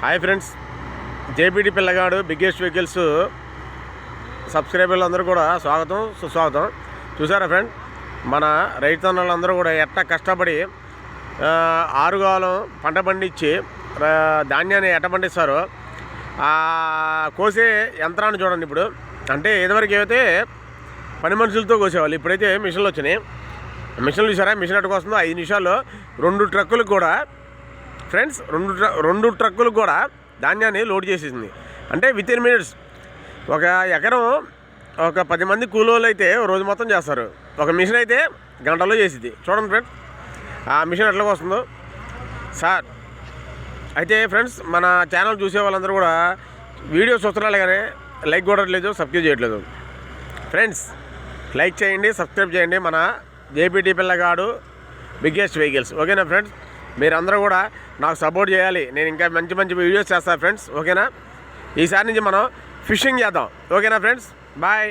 Hi friends, జేపీటీ పిల్లగాడు biggest vehicles సబ్స్క్రైబర్లు అందరూ కూడా స్వాగతం సుస్వాగతం. చూసారా ఫ్రెండ్, మన రైతన్నలందరూ కూడా ఎట్ట కష్టపడి ఆరుగాలం పంట పండించి ధాన్యాన్ని ఎట్ట పండిస్తారో కోసే యంత్రాన్ని చూడండి. ఇప్పుడు అంటే ఇదివరకు ఏవైతే పని మనుషులతో కోసేవాళ్ళు, ఇప్పుడైతే మిషన్లు వచ్చినాయి. మిషన్లు చూసారా, మిషన్ ఎట్టుకు వస్తుందో 5 నిమిషాల్లో 2 ట్రక్కులకు కూడా ఫ్రెండ్స్ 2 ట్రక్కులకు కూడా ధాన్యాన్ని లోడ్ చేసేసింది. అంటే వితిన్ మినిట్స్. ఒక ఎకరం ఒక 10 మంది కూలోళ్ళు అయితే రోజు మొత్తం చేస్తారు, ఒక మిషన్ అయితే గంటలో చేసిద్ది. చూడండి ఫ్రెండ్స్ ఆ మిషన్ ఎట్లా వస్తుందో సార్. అయితే ఫ్రెండ్స్, మన ఛానల్ చూసే వాళ్ళందరూ కూడా వీడియో చూస్తున్నారు కానీ లైక్ కొట్టట్లేదు, సబ్స్క్రైబ్ చేయట్లేదు. ఫ్రెండ్స్ లైక్ చేయండి, సబ్స్క్రైబ్ చేయండి. మన జేపీటీ పిల్లగాడు బిగ్గెస్ట్ వెహికల్స్. ఓకేనా ఫ్రెండ్స్, మీరందరూ కూడా నాకు సపోర్ట్ చేయాలి. నేను ఇంకా మంచి మంచి వీడియోస్ చేస్తాను ఫ్రెండ్స్. ఓకేనా, ఈసారి నుంచి మనం ఫిషింగ్ చేద్దాం. ఓకేనా ఫ్రెండ్స్, బాయ్.